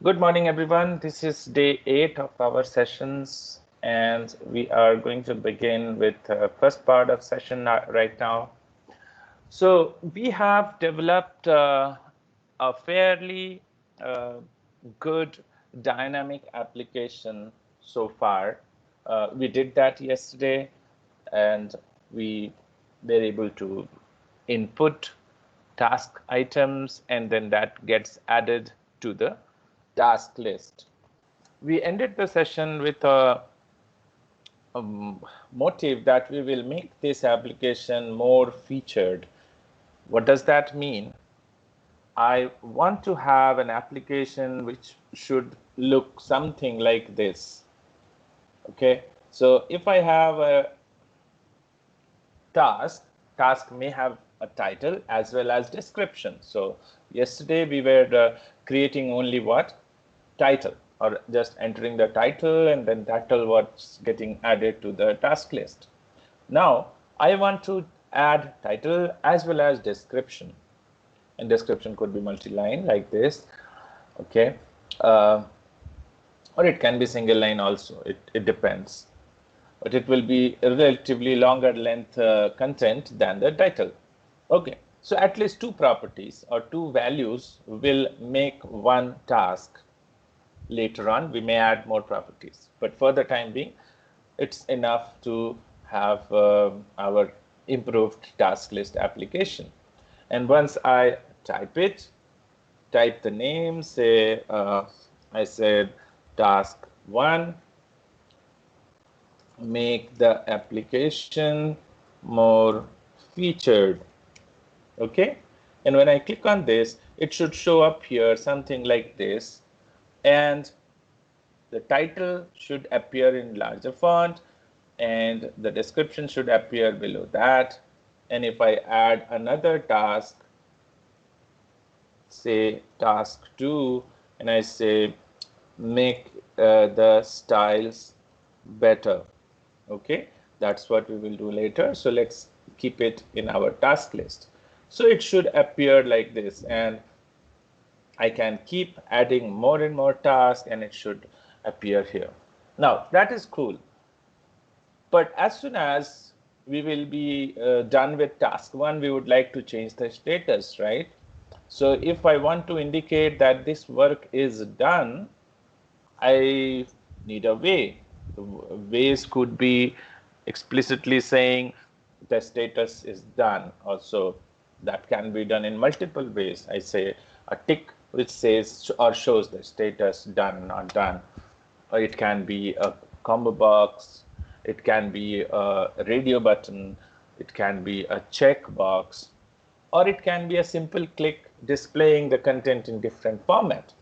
Good morning, everyone. This is day 8 of our sessions, and we are going to begin with the first part of session right now. So we have developed a fairly uh, good dynamic application so far. We did that yesterday, and we were able to input task items, and then that gets added to the task list. We ended the session with a motive that we will make this application more featured. What does that mean? I want to have an application which should look something like this. Okay, so if I have a task may have a title as well as description. So yesterday we were creating only what? Title, or just entering the title and then title what's getting added to the task list. Now I want to add title as well as description, and description could be multi-line like this. Okay, uh, or it can be single line also. It depends, but it will be a relatively longer length content than the title. Okay, so at least two properties or two values will make one task. Later on, we may add more properties, but for the time being, it's enough to have our improved task list application. And once I type the name, say I said task 1, make the application more featured. Okay, and when I click on this, it should show up here something like this, and the title should appear in larger font and the description should appear below that. And if I add another task, say task 2, and I say make the styles better. Okay, that's what we will do later. So let's keep it in our task list. So it should appear like this, and I can keep adding more and more tasks and it should appear here. Now that is cool. But as soon as we will be done with task 1, we would like to change the status, right? So if I want to indicate that this work is done, I need a way. The ways could be explicitly saying the status is done. Also, that can be done in multiple ways. I say a tick which says or shows the status done, not done. Or it can be a combo box, it can be a radio button, it can be a check box, or it can be a simple click displaying the content in different format,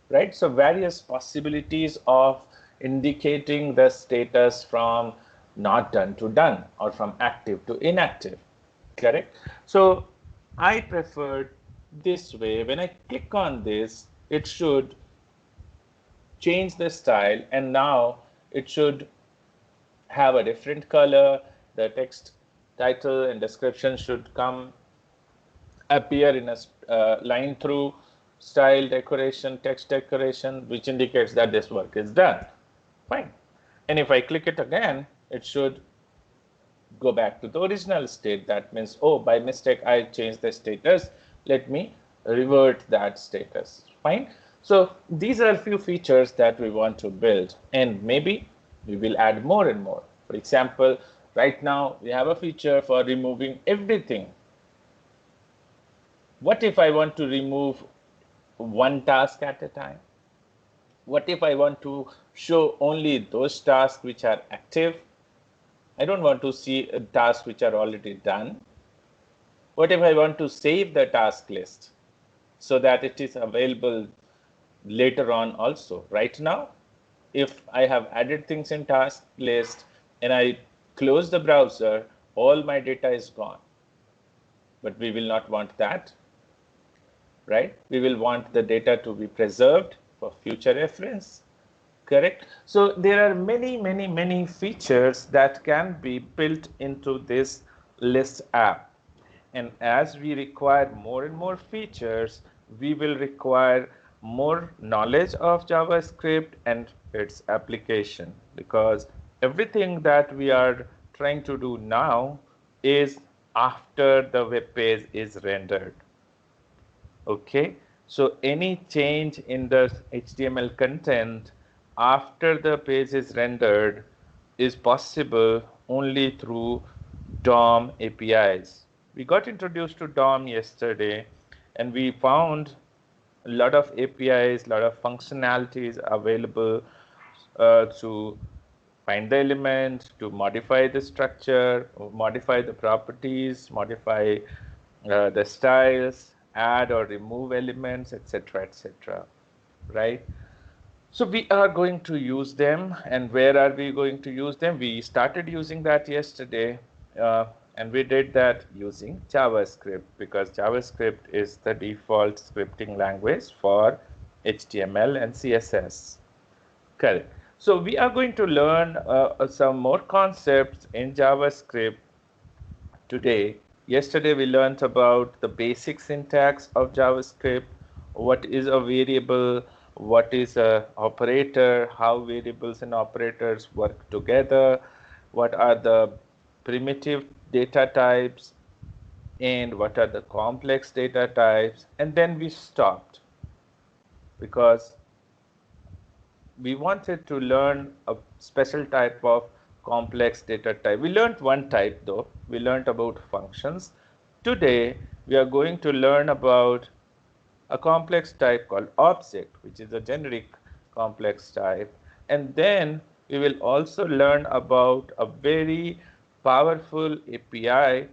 right? So various possibilities of indicating the status from not done to done or from active to inactive, correct? So I preferred this way. When I click on this, it should change the style, and now it should have a different color. The text title and description should come appear in a line through style decoration, text decoration, which indicates that this work is done. Fine. And if I click it again, it should go back to the original state. That means, oh, by mistake, I changed the status. Let me revert that status. Fine. So these are a few features that we want to build, and maybe we will add more and more. For example, right now we have a feature for removing everything. What if I want to remove one task at a time? What if I want to show only those tasks which are active? I don't want to see tasks which are already done. What if I want to save the task list so that it is available later on also? Right now, if I have added things in task list and I close the browser, all my data is gone. But we will not want that, right? We will want the data to be preserved for future reference, correct? So there are many features that can be built into this list app. And as we require more and more features, we will require more knowledge of JavaScript and its application, because everything that we are trying to do now is after the web page is rendered. Okay, so any change in the HTML content after the page is rendered is possible only through DOM APIs. We got introduced to DOM yesterday, and we found a lot of APIs, a lot of functionalities available to find the element, to modify the structure, modify the properties, modify the styles, add or remove elements, etc., etc. Right? So we are going to use them, and where are we going to use them? We started using that yesterday, and we did that using JavaScript, because JavaScript is the default scripting language for HTML and CSS. Correct. So we are going to learn some more concepts in JavaScript today. Yesterday we learned about the basic syntax of JavaScript, what is a variable, what is a operator, how variables and operators work together, what are the primitive data types, and what are the complex data types. And then we stopped because we wanted to learn a special type of complex data type. We learned one type though. We learned about functions. Today, we are going to learn about a complex type called object, which is a generic complex type. And then we will also learn about a very powerful API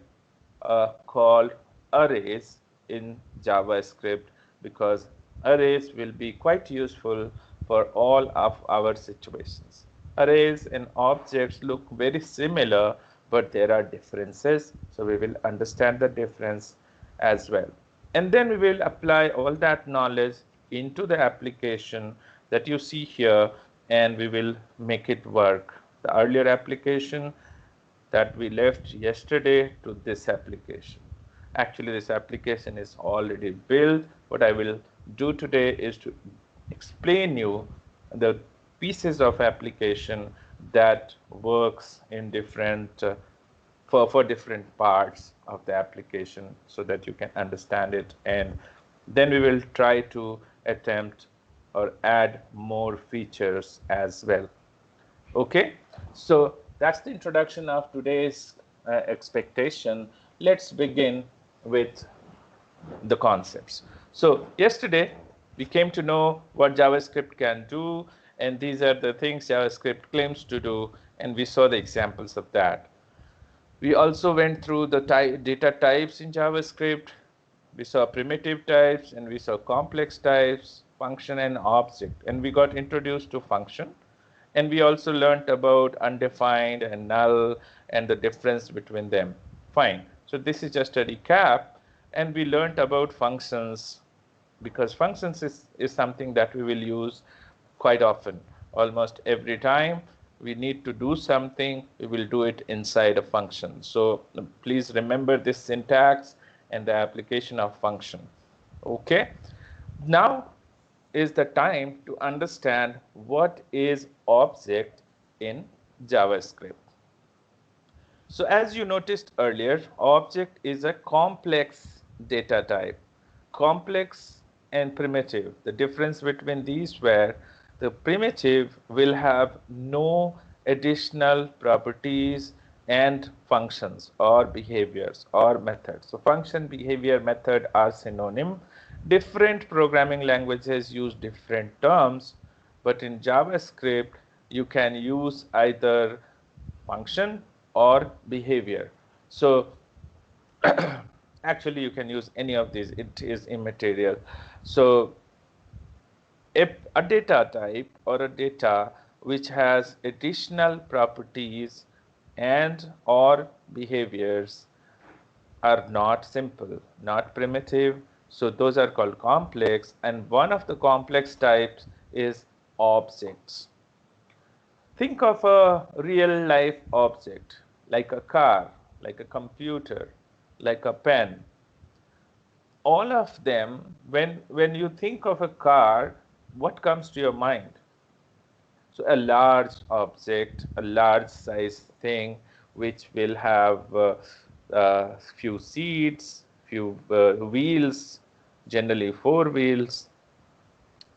called arrays in JavaScript, because arrays will be quite useful for all of our situations. Arrays and objects look very similar, but there are differences. So we will understand the difference as well. And then we will apply all that knowledge into the application that you see here, and we will make it work. The earlier application that we left yesterday to this application. Actually, this application is already built. What I will do today is to explain you the pieces of application that works in different for different parts of the application, so that you can understand it, and then we will try to attempt or add more features as well. Okay, so that's the introduction of today's expectation. Let's begin with the concepts. So yesterday we came to know what JavaScript can do, and these are the things JavaScript claims to do, and we saw the examples of that. We also went through the data types in JavaScript. We saw primitive types, and we saw complex types, function and object, and we got introduced to function. And we also learned about undefined and null and the difference between them. Fine. So this is just a recap, and we learned about functions, because functions is something that we will use quite often. Almost every time we need to do something, we will do it inside a function. So please remember this syntax and the application of function. Okay. Now is the time to understand what is object in JavaScript. So as you noticed earlier, object is a complex data type. Complex and primitive. The difference between these were the primitive will have no additional properties and functions or behaviors or methods. So function, behavior, method are synonym. Different programming languages use different terms, but in JavaScript you can use either function or behavior. So actually you can use any of these, it is immaterial. So if a data type or a data which has additional properties and or behaviors are not simple, not primitive, so those are called complex, and one of the complex types is objects. Think of a real life object, like a car, like a computer, like a pen. all of them, when you think of a car, what comes to your mind? So a large object, a large size thing, which will have few seats, few wheels, generally four wheels.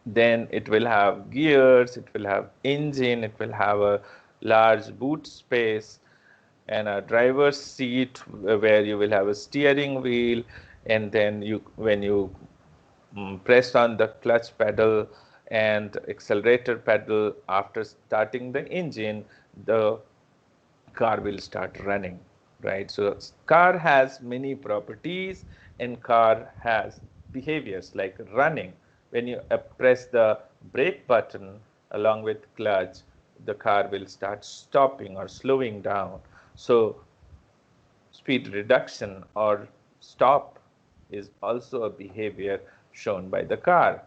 Then it will have gears, it will have engine, it will have a large boot space and a driver's seat where you will have a steering wheel, and then when you press on the clutch pedal and accelerator pedal after starting the engine, the car will start running, right? So car has many properties and car has behaviors like running. When you press the brake button along with clutch, the car will start stopping or slowing down. So speed reduction or stop is also a behavior shown by the car,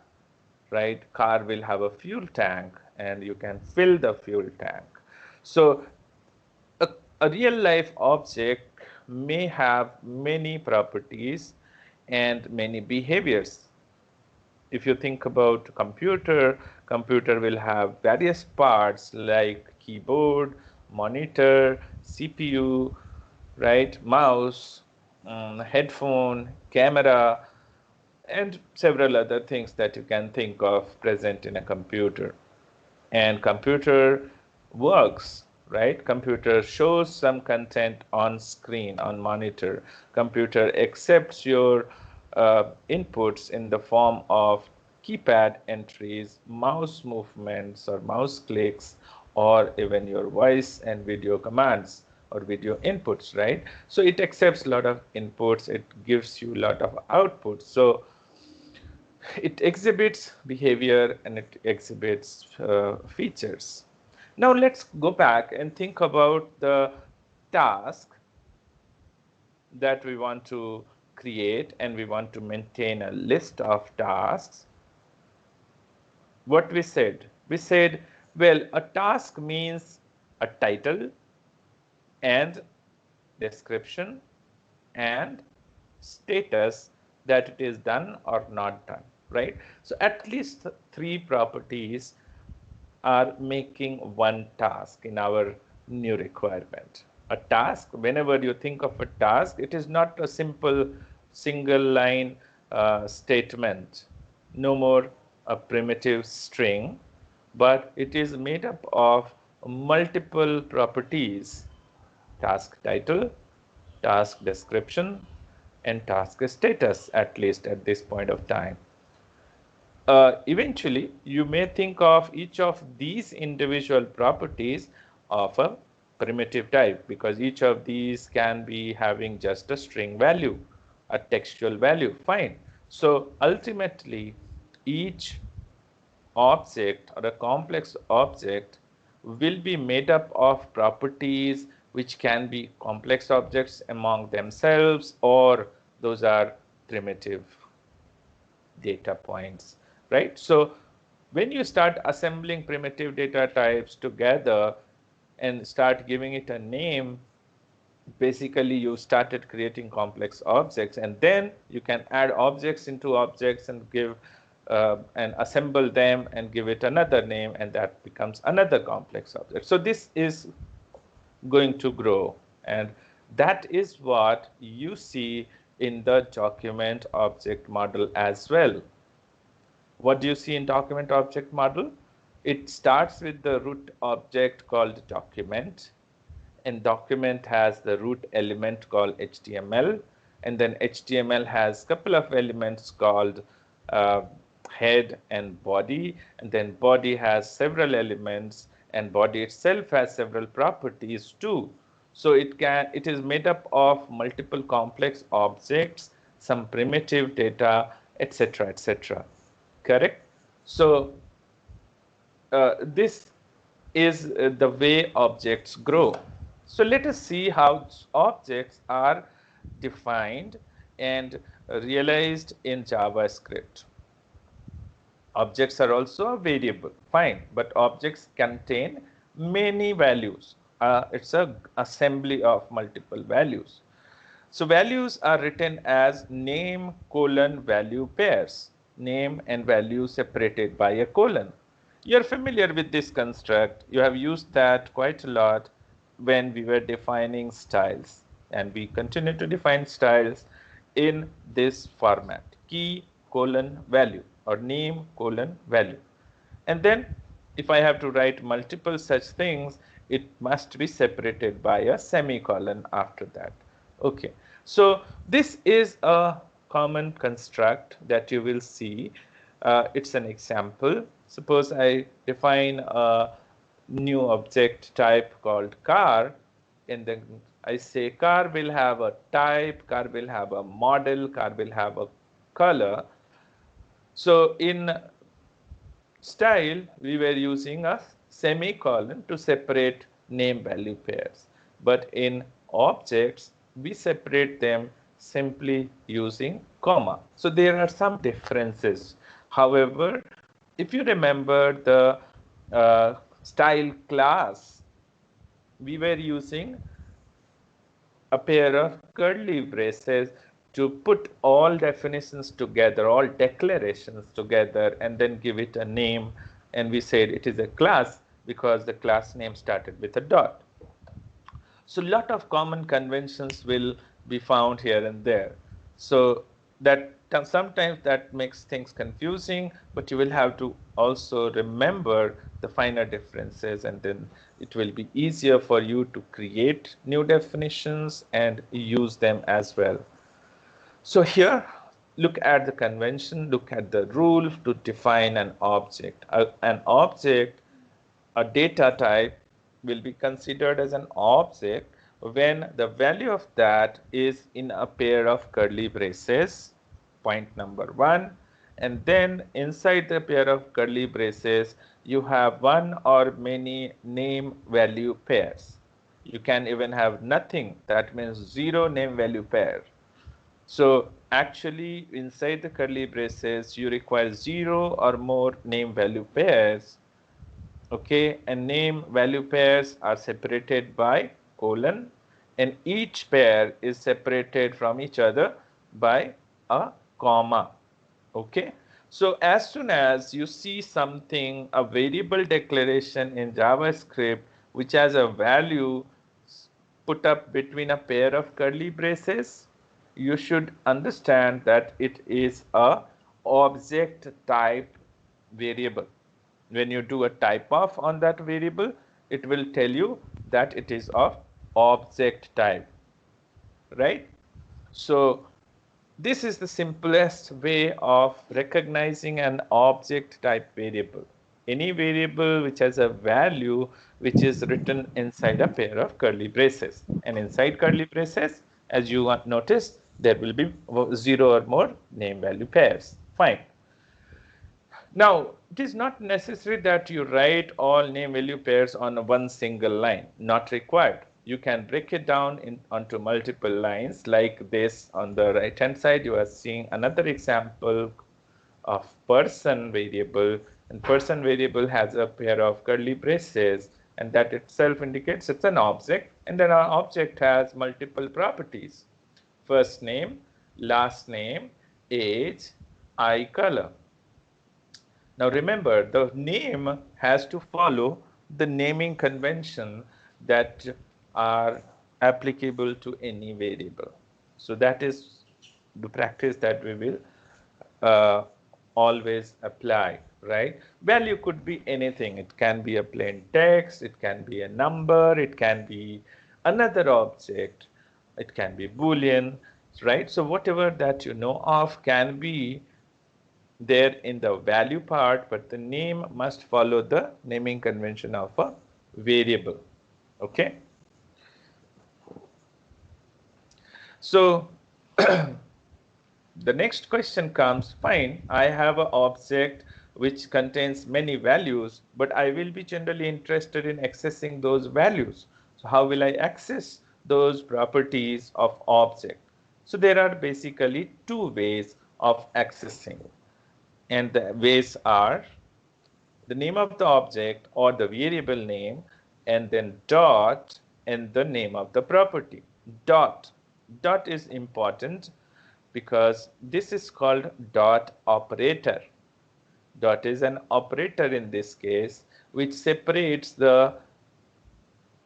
right? Car will have a fuel tank and you can fill the fuel tank. So a, a real life object may have many properties and many behaviors. If you think about computer will have various parts like keyboard, monitor, CPU, right, mouse, headphone, camera, and several other things that you can think of present in a computer. And computer works, right? Computer shows some content on screen, on monitor. Computer accepts your inputs in the form of keypad entries, mouse movements or mouse clicks, or even your voice and video commands or video inputs, right? So it accepts a lot of inputs, it gives you a lot of outputs. So it exhibits behavior and it exhibits features. Now let's go back and think about the task that we want to create, and we want to maintain a list of tasks. What we said? We said, well, a task means a title and description and status that it is done or not done, right? So at least three properties are making one task in our new requirement. A task, whenever you think of a task, it is not a simple single line statement, no more a primitive string, but it is made up of multiple properties: task title, task description, and task status, at least at this point of time. Eventually, you may think of each of these individual properties of a primitive type, because each of these can be having just a string value, a textual value, fine. So ultimately, each object or a complex object will be made up of properties which can be complex objects among themselves, or those are primitive data points, right? So when you start assembling primitive data types together and start giving it a name, basically you started creating complex objects, and then you can add objects into objects and give and assemble them and give it another name, and that becomes another complex object. So this is going to grow, and that is what you see in the document object model as well. What do you see in document object model? It starts with the root object called document, and document has the root element called HTML, and then HTML has a couple of elements called head and body, and then body has several elements, and body itself has several properties too. So it is made up of multiple complex objects, some primitive data, etc., etc. Correct? So this is the way objects grow. So let us see how objects are defined and realized in JavaScript. Objects are also a variable, fine, but objects contain many values. It's an assembly of multiple values. So values are written as name colon value pairs, name and value separated by a colon. You're familiar with this construct. You have used that quite a lot when we were defining styles, and we continue to define styles in this format: key colon value or name colon value. And then if I have to write multiple such things, it must be separated by a semicolon after that. Okay, so this is a common construct that you will see. It's an example. Suppose I define a new object type called car, and then I say car will have a type, car will have a model, car will have a color. So in style, we were using a semicolon to separate name value pairs. But in objects, we separate them simply using comma. So there are some differences. However, if you remember the style class, we were using a pair of curly braces to put all definitions together, all declarations together, and then give it a name. And we said it is a class because the class name started with a dot. So a lot of common conventions will be found here and there. So that sometimes that makes things confusing, but you will have to also remember the finer differences, and then it will be easier for you to create new definitions and use them as well. So here, look at the convention, look at the rule to define an object. An object, a data type, will be considered as an object when the value of that is in a pair of curly braces, point number one. And then inside the pair of curly braces, you have one or many name value pairs. You can even have nothing, that means zero name value pair. So actually inside the curly braces, you require zero or more name value pairs. Okay, and name value pairs are separated by colon, and each pair is separated from each other by a comma. Okay, so as soon as you see something, a variable declaration in JavaScript which has a value put up between a pair of curly braces, you should understand that it is a object type variable. When you do a type of on that variable, it will tell you that it is of object type, right? So this is the simplest way of recognizing an object type variable. Any variable which has a value which is written inside a pair of curly braces. And inside curly braces, as you noticed, there will be zero or more name value pairs. Fine. Now, it is not necessary that you write all name value pairs on one single line, not required. You can break it down onto multiple lines like this. On the right hand side, you are seeing another example of person variable, and person variable has a pair of curly braces, and that itself indicates it's an object, and then our object has multiple properties: first name, last name, age, eye color. Now remember, the name has to follow the naming convention that are applicable to any variable. So that is the practice that we will always apply, right? Value could be anything. It can be a plain text, it can be a number, it can be another object, it can be Boolean, right? So whatever that you know of can be there in the value part, but the name must follow the naming convention of a variable. Okay. So the next question comes, fine, I have an object which contains many values, but I will be generally interested in accessing those values. So how will I access those properties of object? So there are basically two ways of accessing. And the ways are the name of the object or the variable name, and then dot and the name of the property. Dot Dot is important because this is called dot operator. Dot is an operator in this case which separates the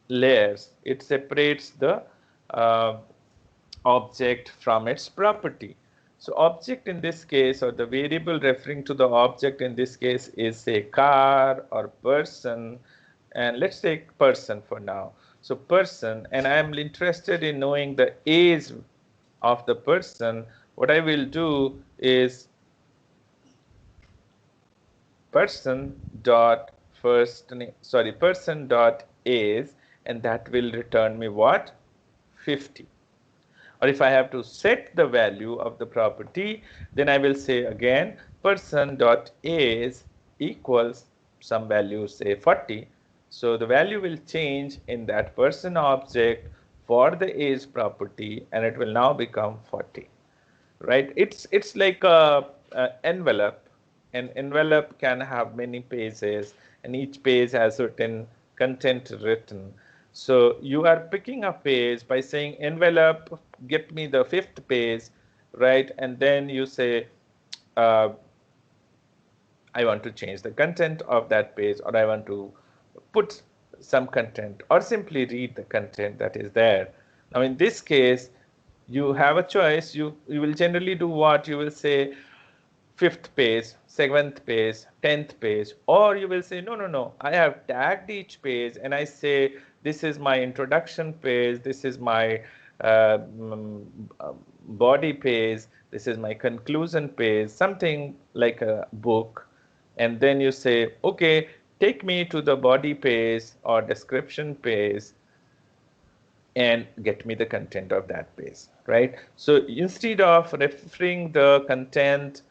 layers. It separates the uh, object from its property. So object in this case, or the variable referring to the object in this case, is say car or person, and let's take person for now. So person, and I am interested in knowing the age of the person. What I will do is person dot person dot age, and that will return me what? 50. Or if I have to set the value of the property, then I will say again person dot age equals some value, say 40. So the value will change in that person object for the age property, and it will now become 40. Right? It's like a envelope. An envelope can have many pages, and each page has certain content written. So you are picking a page by saying envelope, get me the 5th page, right? And then you say, I want to change the content of that page, or I want to put some content, or simply read the content that is there. Now in this case, you have a choice. You will generally do what? You will say 5th page, 7th page, 10th page, or you will say, no, I have tagged each page and I say, this is my introduction page, this is my body page, this is my conclusion page, something like a book. And then you say, okay, take me to the body page or description page and get me the content of that page, right? So instead of referring the content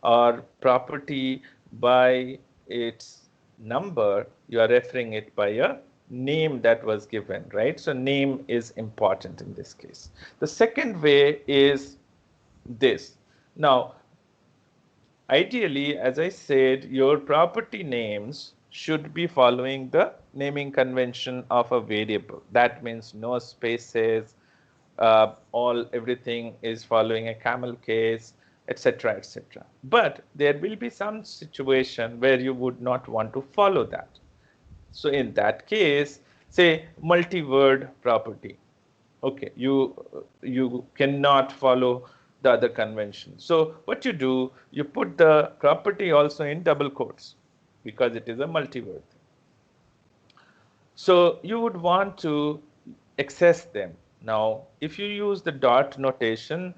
or property by its number, you are referring it by a name that was given, right? So name is important in this case. The second way is this. Now, ideally, as I said, your property names should be following the naming convention of a variable. That means no spaces, everything is following a camel case, etc., etc. But there will be some situation where you would not want to follow that. So in that case, say multi-word property. Okay, you cannot follow the other convention. So what you do, you put the property also in double quotes because it is a multi-word. So you would want to access them. Now, if you use the dot notation,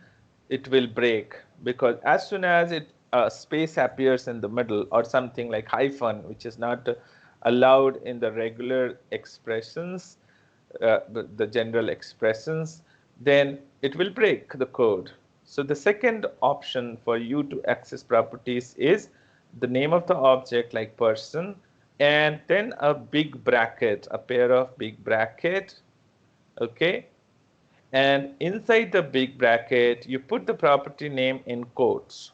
it will break because as soon as a space appears in the middle or something like hyphen, which is not allowed in the regular expressions, the general expressions, then it will break the code. So the second option for you to access properties is the name of the object like person, and then a big bracket, a pair of big bracket, okay? And inside the big bracket, you put the property name in quotes.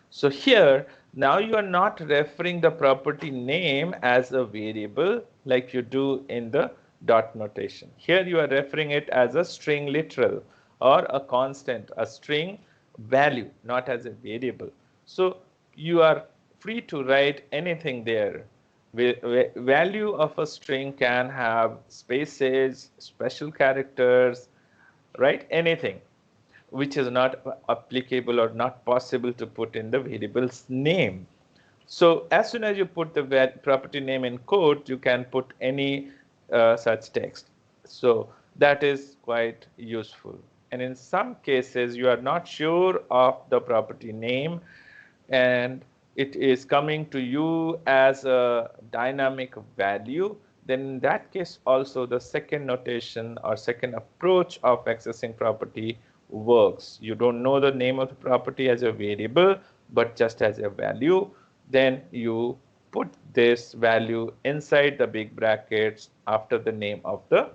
So here, now you are not referring the property name as a variable like you do in the dot notation. Here you are referring it as a string literal or a constant, a string value, not as a variable. So you are free to write anything there. Value of a string can have spaces, special characters, right? Anything which is not applicable or not possible to put in the variable's name. So as soon as you put the property name in quote, you can put any such text. So that is quite useful. And in some cases, you are not sure of the property name and it is coming to you as a dynamic value, then in that case also the second notation or second approach of accessing property works. You don't know the name of the property as a variable, but just as a value, then you put this value inside the big brackets after the name of the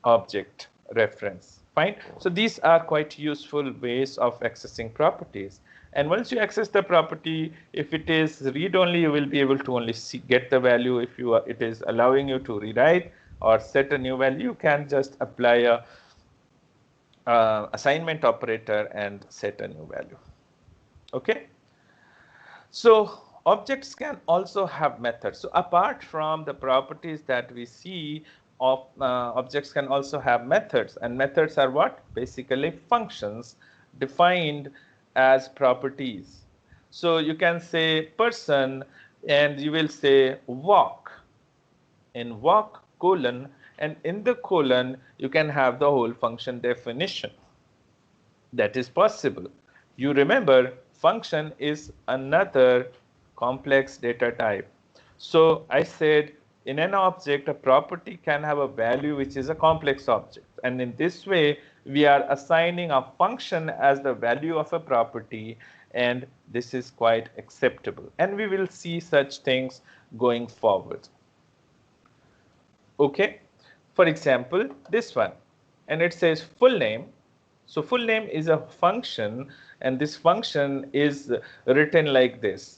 object reference. Fine. So these are quite useful ways of accessing properties. And once you access the property, if it is read only, you will be able to only get the value. If it is allowing you to rewrite or set a new value, you can just apply assignment operator and set a new value. Okay. So objects can also have methods. So apart from the properties that we see, of objects can also have methods, and methods are what? Basically functions defined as properties. So you can say person and you will say walk, in walk colon, and in the colon you can have the whole function definition. That is possible. You remember, function is another complex data type. So I said in an object, a property can have a value which is a complex object. And in this way, we are assigning a function as the value of a property, and this is quite acceptable. And we will see such things going forward. Okay, for example, this one, and it says full name. So full name is a function, and this function is written like this.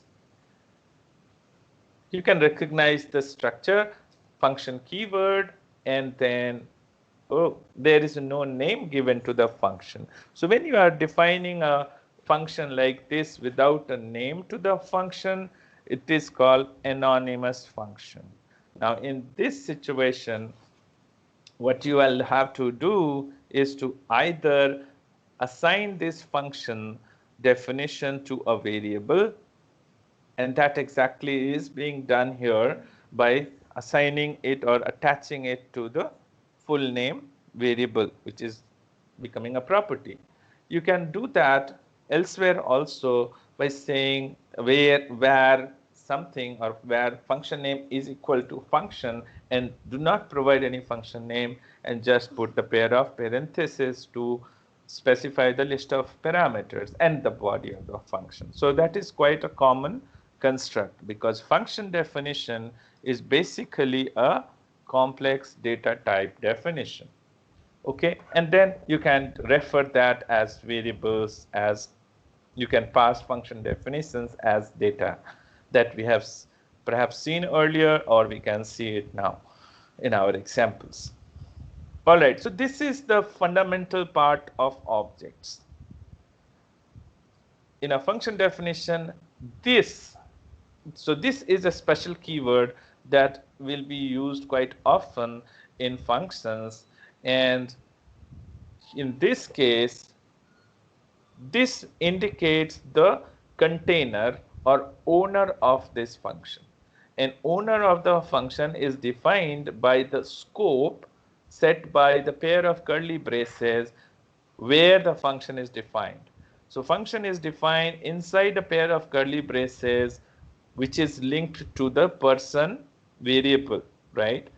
You can recognize the structure, function keyword, and then there is no name given to the function. So when you are defining a function like this without a name to the function, it is called anonymous function. Now in this situation, what you will have to do is to either assign this function definition to a variable, and that exactly is being done here by assigning it or attaching it to the full name variable, which is becoming a property. You can do that elsewhere also by saying where something, or where function name is equal to function, and do not provide any function name, and just put the pair of parentheses to specify the list of parameters and the body of the function. So that is quite a common construct, because function definition is basically a complex data type definition. Okay, and then you can refer that as variables, as you can pass function definitions as data that we have perhaps seen earlier, or we can see it now in our examples. All right, so this is the fundamental part of objects. In a function definition, this is a special keyword that will be used quite often in functions, and in this case, this indicates the container or owner of this function. An owner of the function is defined by the scope set by the pair of curly braces where the function is defined. So function is defined inside a pair of curly braces which is linked to the person variable, right?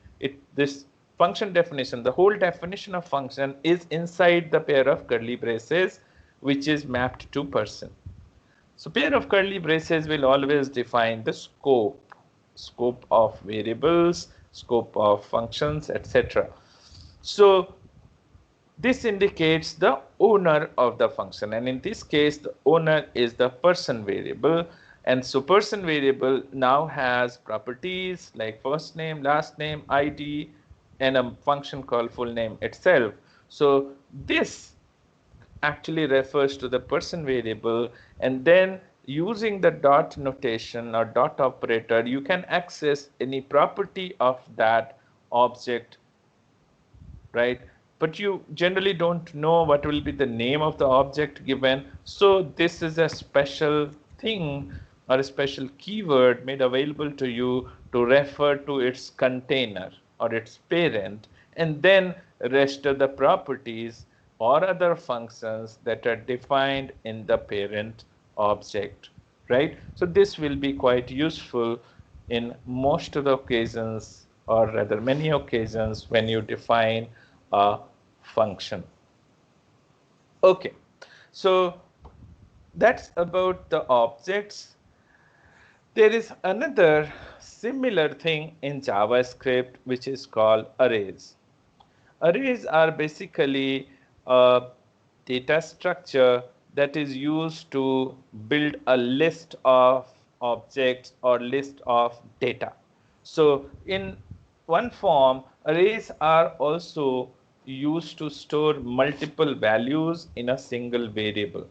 This function definition, the whole definition of function is inside the pair of curly braces which is mapped to person. So pair of curly braces will always define the scope of variables, scope of functions, etc. So this indicates the owner of the function, and in this case the owner is the person variable. And so person variable now has properties like first name, last name, ID, and a function called full name itself. So this actually refers to the person variable, and then using the dot notation or dot operator, you can access any property of that object, right? But you generally don't know what will be the name of the object given. So this is a special thing or a special keyword made available to you to refer to its container or its parent, and then rest of the properties or other functions that are defined in the parent object, right? So this will be quite useful in most of the occasions, or rather many occasions, when you define a function. Okay, so that's about the objects. There is another similar thing in JavaScript which is called arrays. Arrays are basically a data structure that is used to build a list of objects or list of data. So in one form, arrays are also used to store multiple values in a single variable.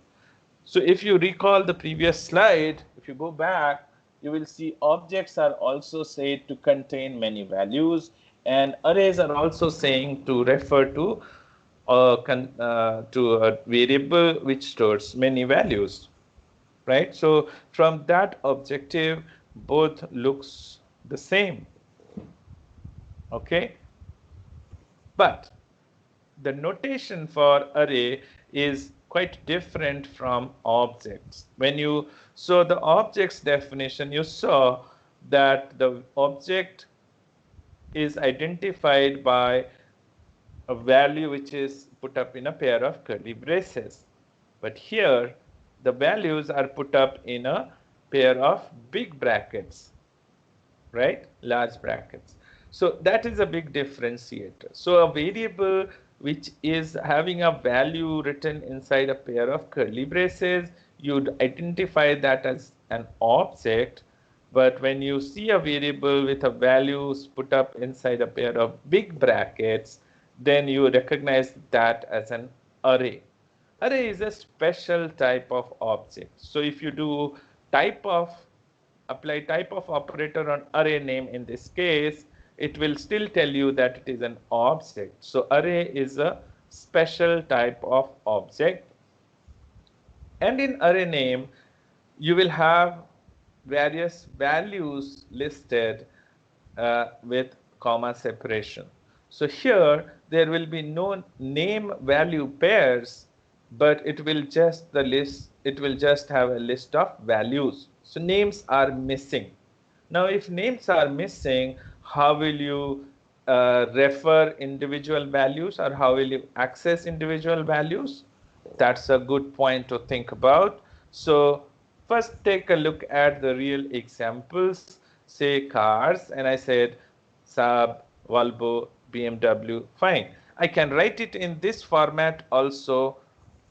So if you recall the previous slide, if you go back, you will see objects are also said to contain many values, and arrays are also saying to refer to a variable which stores many values, right? So from that objective, both looks the same, okay? But the notation for array is quite different from objects. When you saw the objects definition, you saw that the object is identified by a value which is put up in a pair of curly braces. But here, the values are put up in a pair of big brackets, right? Large brackets. So that is a big differentiator. So a variable which is having a value written inside a pair of curly braces, you'd identify that as an object. But when you see a variable with a values put up inside a pair of big brackets, then you recognize that as an array. Array is a special type of object. So if you do type of apply type of operator on array name in this case, it will still tell you that it is an object. So array is a special type of object. And in array name, you will have various values listed with comma separation. So here there will be no name value pairs, but it will just have a list of values. So names are missing. Now if names are missing, how will you refer individual values, or how will you access individual values? That's a good point to think about. So first take a look at the real examples, say cars, and I said Saab, Volvo, BMW, fine. I can write it in this format also,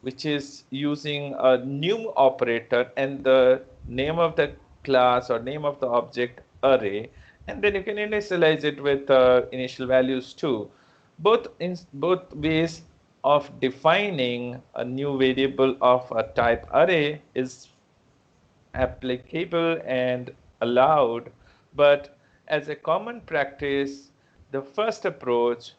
which is using a new operator and the name of the class or name of the object array, and then you can initialize it with initial values too. Both ways of defining a new variable of a type array is applicable and allowed, but as a common practice, the first approach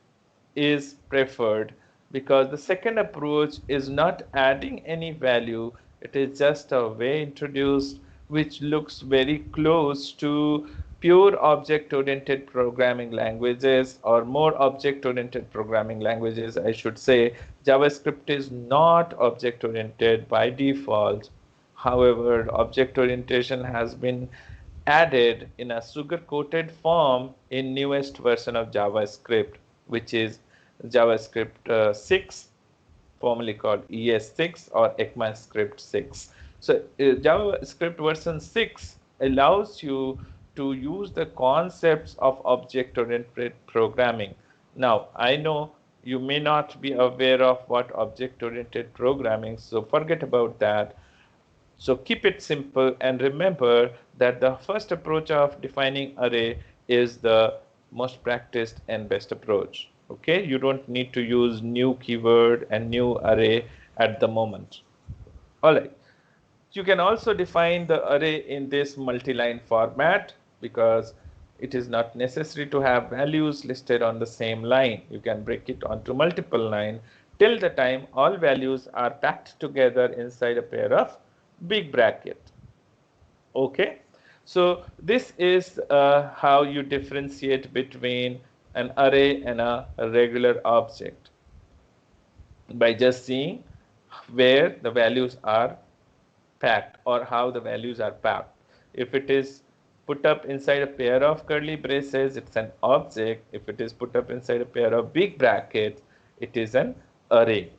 is preferred because the second approach is not adding any value. It is just a way introduced which looks very close to pure object-oriented programming languages, or more object-oriented programming languages, I should say. JavaScript is not object-oriented by default. However, object orientation has been added in a sugar-coated form in newest version of JavaScript, which is JavaScript 6, formerly called ES6 or ECMAScript 6. So JavaScript version 6 allows you to use the concepts of object-oriented programming. Now, I know you may not be aware of what object-oriented programming, so forget about that. So keep it simple and remember that the first approach of defining array is the most practiced and best approach. Okay, you don't need to use new keyword and new array at the moment. All right. You can also define the array in this multi-line format because it is not necessary to have values listed on the same line. You can break it onto multiple lines till the time all values are packed together inside a pair of big bracket. Okay, so this is how you differentiate between an array and a regular object by just seeing where the values are packed or how the values are packed. If it is put up inside a pair of curly braces, it's an object. If it is put up inside a pair of big brackets, it is an array.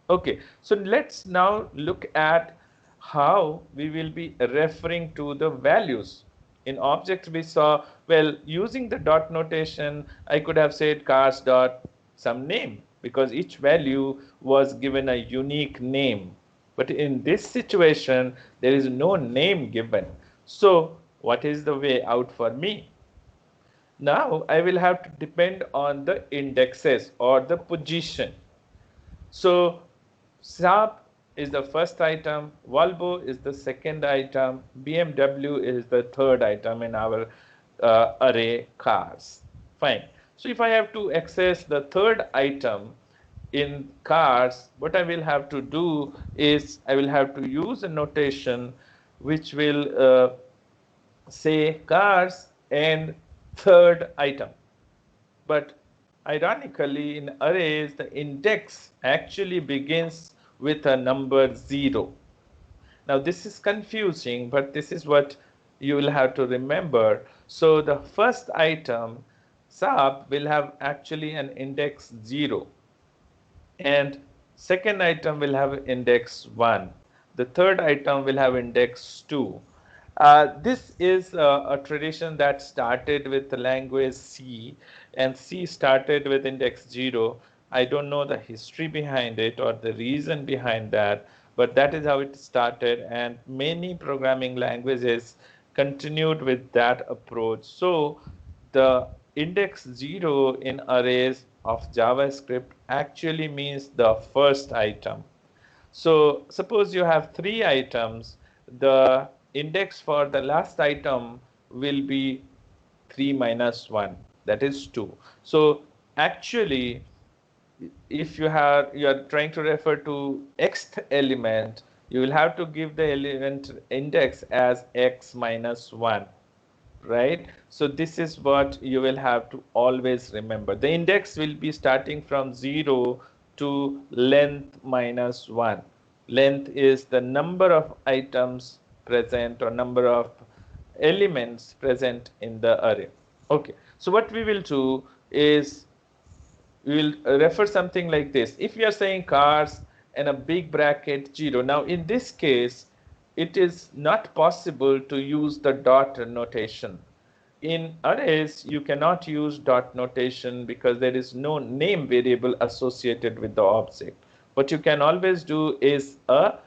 Okay, so let's now look at how we will be referring to the values. In object we saw, well, using the dot notation, I could have said cars dot some name because each value was given a unique name. But in this situation, there is no name given. So what is the way out for me? Now I will have to depend on the indexes or the position. So Saab is the first item, Volvo is the second item, BMW is the third item in our array cars. Fine. So if I have to access the third item in cars, what I will have to do is I will have to use a notation which will say cars and third item. But ironically, in arrays, the index actually begins with a number 0. Now, this is confusing, but this is what you will have to remember. So, the first item, sub, will have actually an index 0. And second item will have index 1. The third item will have index 2. This is a tradition that started with the language C, and C started with index 0. I don't know the history behind it or the reason behind that, but that is how it started, and many programming languages continued with that approach. So the index 0 in arrays of JavaScript actually means the first item. So suppose you have 3 items, the index for the last item will be 3 minus 1, that is 2. So actually, if you are trying to refer to xth element, you will have to give the element index as x minus 1, right? So this is what you will have to always remember. The index will be starting from 0 to length minus 1. Length is the number of items present or number of elements present in the array. Okay, so what we will do is we will refer something like this. If we are saying cars and a big bracket 0, now in this case, it is not possible to use the dot notation. In arrays, you cannot use dot notation because there is no name variable associated with the object. What you can always do is a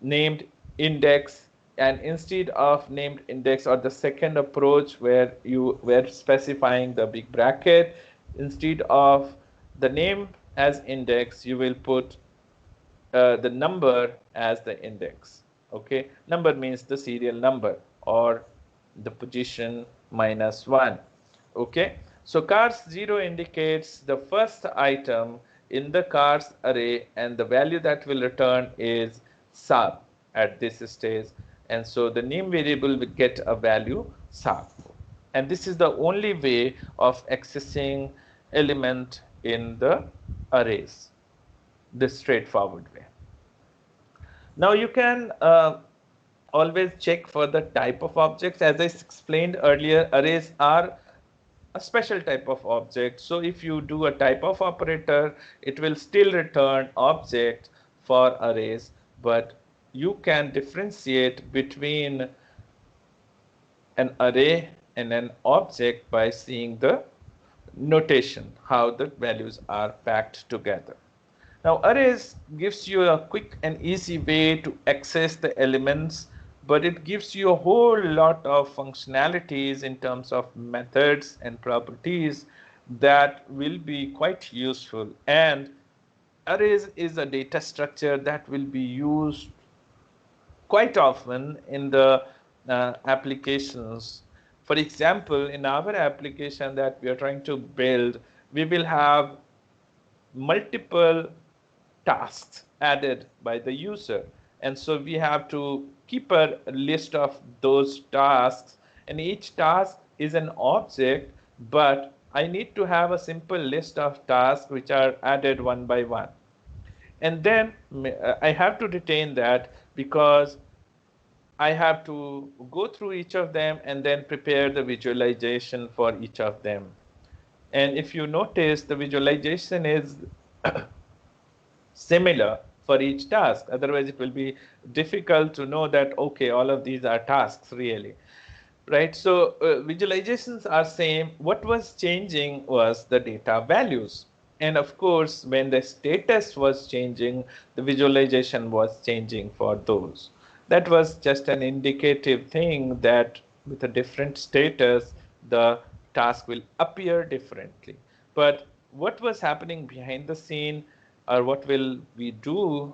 named index, and instead of named index or the second approach where you were specifying the big bracket, instead of the name as index, you will put the number as the index. Okay, number means the serial number or the position minus 1. Okay, so cars 0 indicates the first item in the cars array, and the value that will return is sub at this stage, and so the name variable will get a value sub, and this is the only way of accessing element in the arrays, this straightforward way. Now you can always check for the type of objects. As I explained earlier, arrays are a special type of object. So if you do a type of operator, it will still return object for arrays, but you can differentiate between an array and an object by seeing the notation, how the values are packed together. Now arrays gives you a quick and easy way to access the elements, but it gives you a whole lot of functionalities in terms of methods and properties that will be quite useful. And arrays is a data structure that will be used quite often in the applications. For example, in our application that we are trying to build, we will have multiple tasks added by the user, and so we have to keep a list of those tasks, and each task is an object, but I need to have a simple list of tasks which are added one by one, and then I have to retain that because I have to go through each of them and then prepare the visualization for each of them. And if you notice, the visualization is similar for each task. Otherwise, it will be difficult to know that, okay, all of these are tasks really, right? So visualizations are same. What was changing was the data values. And of course, when the status was changing, the visualization was changing for those. That was just an indicative thing that with a different status, the task will appear differently. But what was happening behind the scene, or what will we do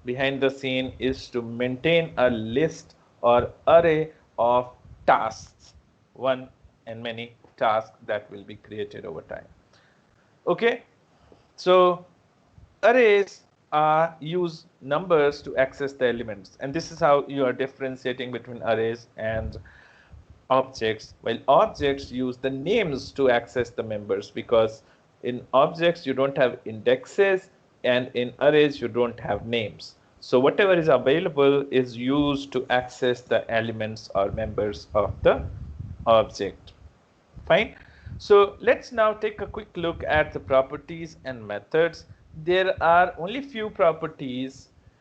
behind the scene, is to maintain a list or array of tasks, one and many tasks that will be created over time. Okay, so arrays use numbers to access the elements, and this is how you are differentiating between arrays and objects, while objects use the names to access the members, because in objects you don't have indexes and in arrays you don't have names. So whatever is available is used to access the elements or members of the object. Fine. So let's now take a quick look at the properties and methods. There are only few properties